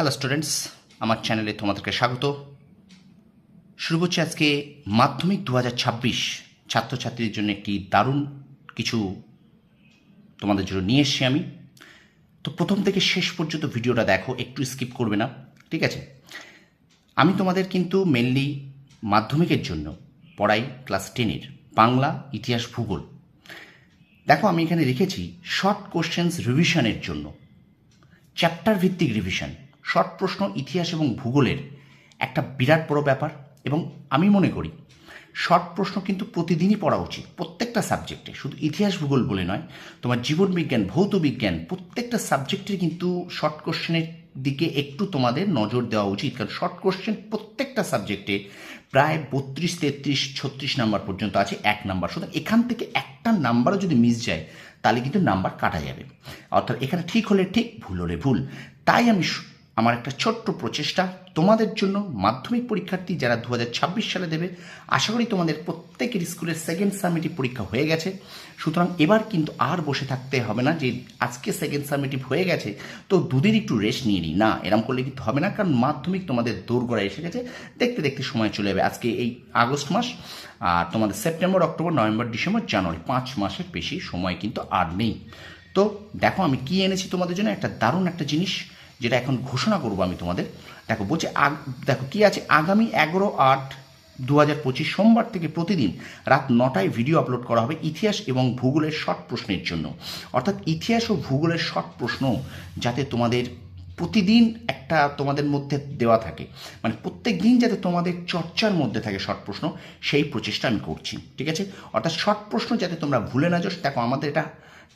Hello students, আমার চ্যানেলে তোমাদেরকে স্বাগত। শুরু করছি আজকে মাধ্যমিক 2026 ছাত্রছাত্রীদের জন্য একটি দারুণ কিছু তোমাদের জন্য নিয়ে এসেছি আমি। তো প্রথম থেকে শেষ পর্যন্ত ভিডিওটা দেখো, একটু স্কিপ করবে না, ঠিক আছে? আমি তোমাদের কিন্তু মেনলি মাধ্যমিকের জন্য পড়াই ক্লাস 10-এর বাংলা, ইতিহাস, ভূগোল। দেখো আমি এখানে লিখেছি শর্ট কোশ্চেন্স রিভিশনের জন্য, চ্যাপ্টার ভিত্তিক রিভিশন। শর্ট প্রশ্ন ইতিহাস এবং ভূগোলের একটা বিরাট বড় ব্যাপার, এবং আমি মনে করি শর্ট প্রশ্ন কিন্তু প্রতিদিনই পড়া উচিত প্রত্যেকটা সাবজেক্টে, শুধু ইতিহাস ভূগোল বলে নয়। তোমার জীবন বিজ্ঞান, ভৌত বিজ্ঞান, প্রত্যেকটা সাবজেক্টের কিন্তু শর্ট কোশ্চেনের দিকে একটু তোমাদের নজর দেওয়া উচিত, কারণ শর্ট কোশ্চেন প্রত্যেকটা সাবজেক্টে প্রায় 32, 33, 36 নাম্বার পর্যন্ত আছে, 1 নাম্বার। সুতরাং এখান থেকে একটা নাম্বারও যদি মিস যায় তাহলে কিন্তু নাম্বার কাটা যাবে। অর্থাৎ এখানে ঠিক হলে ঠিক, ভুল হলে ভুল। তাই আমি আমার একটা ছোট্ট প্রচেষ্টা তোমাদের জন্য, মাধ্যমিক পরীক্ষার্থী যারা 2026 সালে দেবে, আশা করি তোমাদের প্রত্যেকের স্কুলের সেকেন্ড সামেটিভ পরীক্ষা হয়ে গেছে। সুতরাং এবার কিন্তু আর বসে থাকতে হবে না যে আজকে সেকেন্ড সামেটিভ হয়ে গেছে তো দুদিন একটু রেস্ট নিয়ে নিই, না, এরকম করলে কিন্তু হবে না। কারণ মাধ্যমিক তোমাদের দোরগোড়ায় এসে গেছে, দেখতে দেখতে সময় চলে যাবে। আজকে এই আগস্ট মাস, আর তোমাদের সেপ্টেম্বর, অক্টোবর, নভেম্বর, ডিসেম্বর, জানুয়ারি, 5 মাসের বেশি সময় কিন্তু আর নেই। তো দেখো আমি কি এনেছি তোমাদের জন্য, একটা দারুণ একটা জিনিস যেটা এখন ঘোষণা করবো আমি তোমাদের। দেখো বলছে, দেখো কি আছে, আগামী 11/8/2025 সোমবার থেকে প্রতিদিন রাত 9টায় ভিডিও আপলোড করা হবে ইতিহাস এবং ভূগোলের শর্ট প্রশ্নের জন্য। অর্থাৎ ইতিহাস ও ভূগোলের শর্ট প্রশ্ন যাতে তোমাদের প্রতিদিন একটা তোমাদের মধ্যে দেওয়া থাকে, মানে প্রত্যেক দিন যাতে তোমাদের চর্চার মধ্যে থাকে শর্ট প্রশ্ন, সেই প্রচেষ্টা আমি করছি, ঠিক আছে? অর্থাৎ শর্ট প্রশ্ন যাতে তোমরা ভুলে না যাও। দেখো আমাদের এটা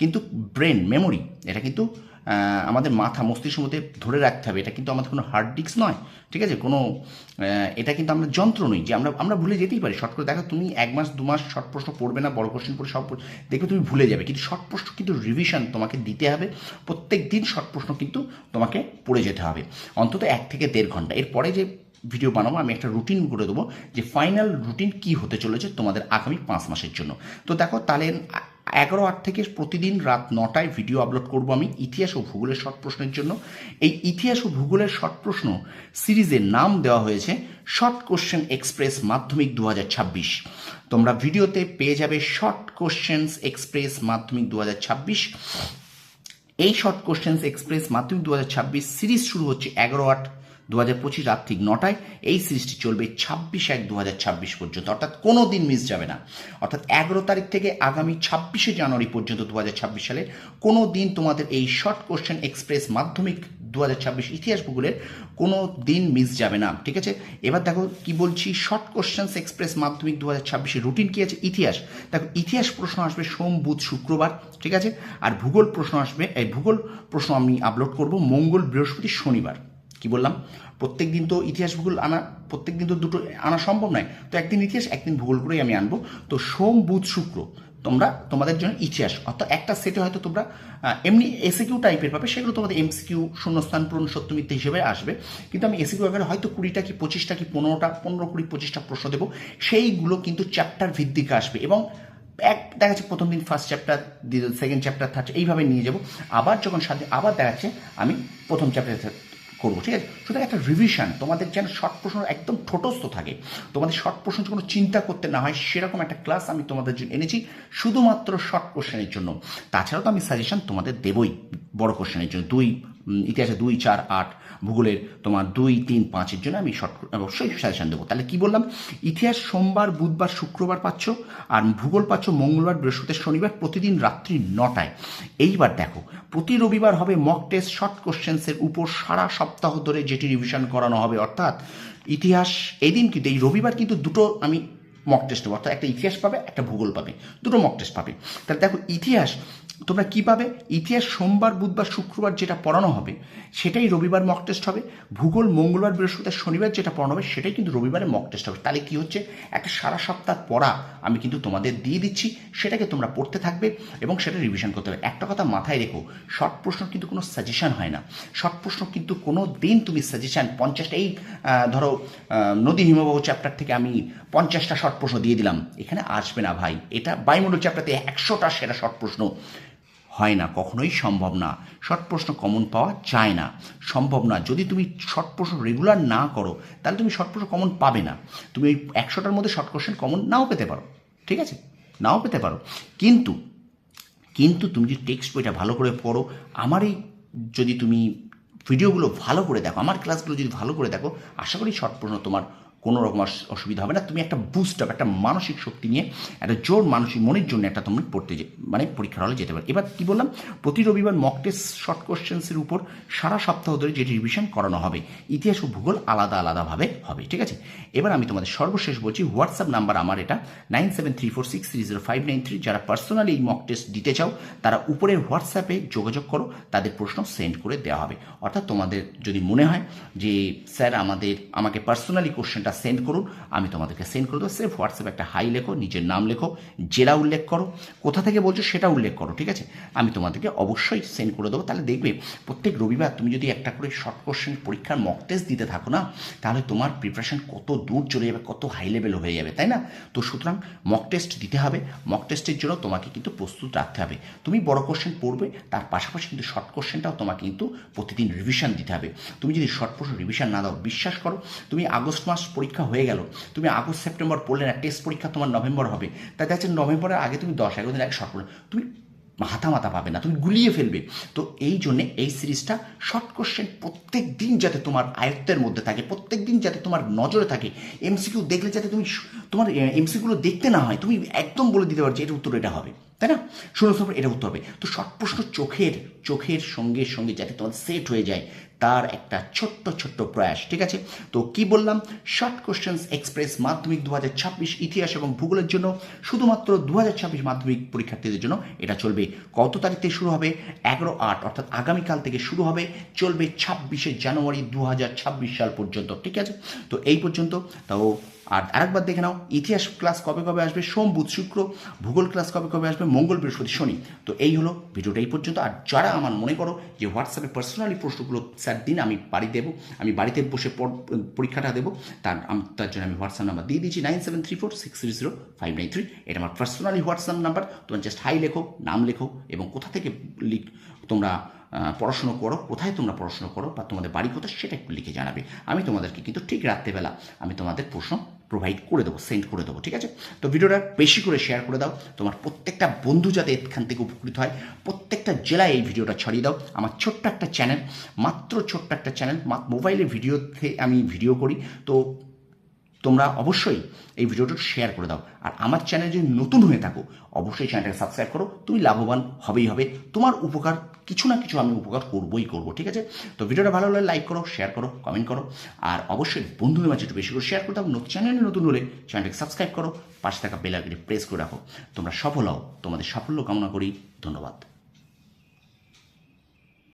কিন্তু ব্রেন মেমোরি, এটা কিন্তু আমাদের মাথা মস্তিষ্কের মধ্যে ধরে রাখতে হবে। এটা কিন্তু আমাদের কোনো হার্ড ডিস্ক নয়, ঠিক আছে? কোনো এটা কিন্তু আমরা যন্ত্র নই যে আমরা ভুলে যেতেই পারি। শর্ট করে দেখো, তুমি 1 মাস 2 মাস শর্ট প্রশ্ন পড়বে না, বড় কোশ্চেন পড়ে সব দেখবে তুমি ভুলে যাবে। কিন্তু শর্ট প্রশ্ন কিন্তু রিভিশন তোমাকে দিতে হবে, প্রত্যেক দিন শর্ট প্রশ্ন কিন্তু তোমাকে পড়ে যেতে হবে অন্তত 1 থেকে 1.5 ঘন্টা। এরপরে যে ভিডিও বানাবো আমি একটা রুটিন করে দেবো, যে ফাইনাল রুটিন কি হতে চলেছে তোমাদের আগামী 5 মাসের জন্য। তো দেখো তাহলে 11/8 থেকে প্রতিদিন রাত 9টায় ভিডিও আপলোড করব আমি ইতিহাস ও ভূগোলের শর্ট প্রশ্নের জন্য। এই ইতিহাস ও ভূগোলের শর্ট প্রশ্ন সিরিজের নাম দেওয়া হয়েছে শর্ট কোশ্চেন এক্সপ্রেস মাধ্যমিক 2026। তোমরা ভিডিওতে পেয়ে যাবে শর্ট কোশ্চেন্স এক্সপ্রেস মাধ্যমিক 2026। এই শর্ট কোশ্চেন্স এক্সপ্রেস মাধ্যমিক 2026 সিরিজ শুরু হচ্ছে 11/8/2025 রাত ঠিক 9টায়। এই সিরিজটি চলবে 26/1/2026 পর্যন্ত, অর্থাৎ কোনো দিন মিস যাবে না। অর্থাৎ 11 তারিখ থেকে আগামী 26শে জানুয়ারি পর্যন্ত 2026 সালে কোনো দিন তোমাদের এই শর্ট কোশ্চেন এক্সপ্রেস মাধ্যমিক 2026 ইতিহাস ভূগোলের কোনো দিন মিস যাবে না, ঠিক আছে? এবার দেখো কি বলছি, শর্ট কোশ্চেন্স এক্সপ্রেস মাধ্যমিক 2026 রুটিন কি আছে। ইতিহাস, দেখো ইতিহাস প্রশ্ন আসবে সোম, বুধ, শুক্রবার, ঠিক আছে? আর ভূগোল প্রশ্ন আসবে, এই ভূগোল প্রশ্ন আমি আপলোড করব মঙ্গল, বৃহস্পতি, শনিবার। কি বললাম, প্রত্যেক দিন তো ইতিহাস ভূগোল আনা, প্রত্যেক দিন তো দুটো আনা সম্ভব নয়, তো একদিন ইতিহাস একদিন ভূগোল করেই আমি আনবো। তো সোম, বুধ, শুক্র তোমাদের জন্য ইতিহাস, অর্থাৎ একটা সেটে হয়তো তোমরা এমনি এসিকিউ টাইপের পাবে, সেগুলো তোমাদের এমসিকিউ, শূন্যস্থান পূরণ, সত্য মিথ্যা হিসেবে আসবে। কিন্তু আমি এসিকিউ আকারে হয়তো 20টা কি 25টা কি 15টা, 15, 20, 25টা প্রশ্ন দেবো, সেইগুলো কিন্তু চ্যাপ্টার ভিত্তিক আসবে। এবং দেখা যাচ্ছে প্রথম দিন first chapter, second chapter, third, এইভাবে নিয়ে যাবো। আবার যখন সাথে আবার দেখা যাচ্ছে আমি প্রথম চ্যাপ্টার করবো, ঠিক আছে? সুতরাং একটা রিভিশন তোমাদের যেন শর্ট প্রশ্ন একদম ঠোঁটস্থ থাকে, তোমাদের শর্ট প্রশ্ন কোনো চিন্তা করতে না হয়, সেরকম একটা ক্লাস আমি তোমাদের জন্য এনেছি শুধুমাত্র শর্ট কোশ্চেনের জন্য। তাছাড়াও তো আমি সাজেশন তোমাদের দেবই বড় কোশ্চেনের জন্য, ইতিহাসে 2, 4, 8, ভূগোলের তোমার 2, 3, 5-এর জন্য আমি অবশ্যই সাজেশন দেবো। তাহলে কি বললাম, ইতিহাস সোমবার, বুধবার, শুক্রবার পাচ্ছ, আর ভূগোল পাচ্ছ মঙ্গলবার, বৃহস্পতি, শনিবার, প্রতিদিন রাত্রি 9টায়। এইবার দেখো প্রতি রবিবার হবে মক টেস্ট শর্ট কোশ্চেন্সের উপর সারা সপ্তাহ ধরে যেটি রিভিশন করানো হবে। অর্থাৎ ইতিহাস এই দিন কিন্তু এই রবিবার কিন্তু দুটো আমি মক টেস্ট দেবো, অর্থাৎ একটা ইতিহাস পাবে, একটা ভূগোল পাবে, দুটো মক টেস্ট পাবে। তাহলে দেখো ইতিহাস তোমরা কী পাবে, ইতিহাস সোমবার, বুধবার, শুক্রবার যেটা পড়ানো হবে সেটাই রবিবার মক টেস্ট হবে। ভূগোল মঙ্গলবার, বৃহস্পতিবার, শনিবার যেটা পড়ানো হবে সেটাই কিন্তু রবিবারে মক টেস্ট হবে। তাহলে কী হচ্ছে, একটা সারা সপ্তাহ পড়া আমি কিন্তু তোমাদের দিয়ে দিচ্ছি, সেটাকে তোমরা পড়তে থাকবে এবং সেটা রিভিশন করতে হবে। একটা কথা মাথায় রেখো, শর্ট প্রশ্ন কিন্তু কোনো সাজেশন হয় না। শর্ট প্রশ্ন কিন্তু কোনো দিন তুমি সাজেশন 50টা, এই ধরো নদী হিমবাহ চ্যাপ্টার থেকে আমি 50টা শর্ট প্রশ্ন দিয়ে দিলাম, এখানে আসবে না ভাই। এটা বায়ুমণ্ডল চ্যাপ্টারতে 100টা সেরা শর্ট প্রশ্ন হয় না, কখনোই সম্ভব না। শর্ট প্রশ্ন কমন পাওয়া যায় না, সম্ভব না। যদি তুমি শর্ট প্রশ্ন রেগুলার না করো তাহলে তুমি শর্ট প্রশ্ন কমন পাবে না। তুমি ওই 100টার মধ্যে শর্ট কোশ্চেন কমন নাও পেতে পারো, ঠিক আছে, নাও পেতে পারো। কিন্তু কিন্তু তুমি যদি টেক্সট বইটা ভালো করে পড়ো, আমার এই যদি তুমি ভিডিওগুলো ভালো করে দেখো, আমার ক্লাসগুলো যদি ভালো করে দেখো, আশা করি শর্ট প্রশ্ন তোমার কোনো রকম অসুবিধা হবে না। তুমি একটা বুস্ট আপ, একটা মানসিক শক্তি নিয়ে, একটা জোর মানসিক মনের জন্য একটা তুমি পড়তে মানে পরীক্ষার হলে যেতে পারো। এবার কী বললাম, প্রতি রবিবার মক টেস্ট শর্ট কোশ্চেন্সের উপর সারা সপ্তাহ ধরে যেটি রিভিশন করানো হবে, ইতিহাস ও ভূগোল আলাদা আলাদাভাবে হবে, ঠিক আছে। এবার আমি তোমাদের সর্বশেষ বলছি, হোয়াটসঅ্যাপ নাম্বার আমার এটা 9734630593। যারা পার্সোনালি এই মক টেস্ট দিতে চাও তারা উপরের হোয়াটসঅ্যাপে যোগাযোগ করো, তাদের প্রশ্ন সেন্ড করে দেওয়া হবে। অর্থাৎ তোমাদের যদি মনে হয় যে স্যার আমাকে পার্সোনালি কোশ্চেনটা সেন্ড করুন, আমি তোমাদেরকে সেন্ড করে দেবো। সেফ হোয়াটসঅ্যাপে একটা হাই লেখো, নিজের নাম লেখো, জেলা উল্লেখ করো, কোথা থেকে বলছো সেটা উল্লেখ করো, ঠিক আছে। আমি তোমাদেরকে অবশ্যই সেন্ড করে দেবো। তাহলে দেখবে প্রত্যেক রবিবার তুমি যদি একটা করে শর্ট কোশ্চেন পরীক্ষার মক টেস্ট দিতে থাকো না, তাহলে তোমার প্রিপারেশন কত দূর চলে যাবে, কত হাই লেভেল হয়ে যাবে, তাই না? তো সুতরাং মক টেস্ট দিতে হবে। মক টেস্টের জন্য তোমাকে কিন্তু প্রস্তুত রাখতে হবে। তুমি বড় কোশ্চেন পড়বে, তার পাশাপাশি কিন্তু শর্ট কোশ্চেনটাও তোমাকে কিন্তু প্রতিদিন রিভিশন দিতে হবে। তুমি যদি শর্ট প্রশ্ন রিভিশন না দাও, বিশ্বাস করো, তুমি আগস্ট মাস পরীক্ষা হয়ে গেল, তুমি আগস্ট সেপ্টেম্বর পড়লে না, টেস্ট পরীক্ষা তোমার নভেম্বর হবে, তাই দেখছেন নভেম্বরের আগে তুমি 10-11 দিন আগে শর্ট পড়লে তুমি মাথা পাবে না, তুমি গুলিয়ে ফেলবে। তো এই জন্যে এই সিরিজটা শর্ট কোশ্চেন প্রত্যেক দিন যাতে তোমার আয়ত্তের মধ্যে থাকে, প্রত্যেক দিন যাতে তোমার নজরে থাকে, এমসিকিউ দেখলে যাতে তুমি তোমার এমসিকিউগুলো দেখতে না হয়, তুমি একদম বলে দিতে পারছো এটা উত্তর এটা হবে, তাই না? শুনে তারপর এটা উত্তর হবে। তো শর্ট প্রশ্ন চোখের সঙ্গে সঙ্গে যাতে তোমার সেট হয়ে যায়, তার একটা ছোট্ট প্রয়াস, ঠিক আছে। তো কি বললাম, শর্ট কোশ্চেন্স এক্সপ্রেস মাধ্যমিক 2026 ইতিহাস এবং ভূগোলের জন্য, শুধুমাত্র 2026 মাধ্যমিক পরীক্ষার্থীদের জন্য। এটা চলবে কত তারিখ থেকে শুরু হবে? 11/8, অর্থাৎ আগামীকাল থেকে শুরু হবে, চলবে 26শে জানুয়ারি 2026 সাল পর্যন্ত, ঠিক আছে। তো এই পর্যন্ত। তো আর আরেকবার দেখে নাও, ইতিহাস ক্লাস কবে আসবে? সোম, বুধ, শুক্র। ভূগোল ক্লাস কবে আসবে? মঙ্গল, বৃহস্পতি, শনি। তো এই হলো ভিডিওটা এই পর্যন্ত। আর যারা আমার মনে করো যে হোয়াটসঅ্যাপে পার্সোনালি প্রশ্নগুলো স্যার দিন, আমি দেবো, আমি বাড়িতে বসে পরীক্ষাটা দেবো, তার জন্য আমি হোয়াটসঅ্যাপ নাম্বার দিয়ে দিয়েছি 9734630593। এটা আমার পার্সোনালি হোয়াটসঅ্যাপ নাম্বার। তোমার জাস্ট হাই লেখো, নাম লেখো এবং কোথা থেকে তোমরা পড়াশুনো করো, কোথায় তোমরা পড়াশুনো করো বা তোমাদের বাড়ি কোথায় সেটা একটু লিখে জানাবে। আমি তোমাদেরকে কিন্তু ঠিক রাত্রেবেলা আমি তোমাদের প্রশ্ন প্রোভাইড করে দেবো, সেন্ড করে দেবো, ঠিক আছে। তো ভিডিওটা বেশি করে শেয়ার করে দাও, তোমার প্রত্যেকটা বন্ধু যাতে এখান থেকে উপকৃত হয়। প্রত্যেকটা জেলায় এই ভিডিওটা ছড়িয়ে দাও। আমার ছোট্ট একটা চ্যানেল, মাত্র ছোট্ট একটা চ্যানেল, মোবাইলে ভিডিওতে আমি ভিডিও করি। তো তোমরা অবশ্যই এই ভিডিওটা শেয়ার করে দাও। আর আমার চ্যানেল যদি নতুন হয়ে থাকো, অবশ্যই চ্যানেলটাকে সাবস্ক্রাইব করো। তুমি লাভবান হবেই হবে, তোমার উপকার কিছু না কিছু আমি উপকার করবো, ঠিক আছে। তো ভিডিওটা ভালো হলে লাইক করো, শেয়ার করো, কমেন্ট করো। আর অবশ্যই বন্ধুদের মাঝে একটু বেশি করে শেয়ার করে দাও। চ্যানেলে নতুন হলে চ্যানেলটাকে সাবস্ক্রাইব করো, পাশে থাকা বেল আইকনটি প্রেস করে রাখো। তোমরা সফল হও, তোমাদের সাফল্য কামনা করি। ধন্যবাদ।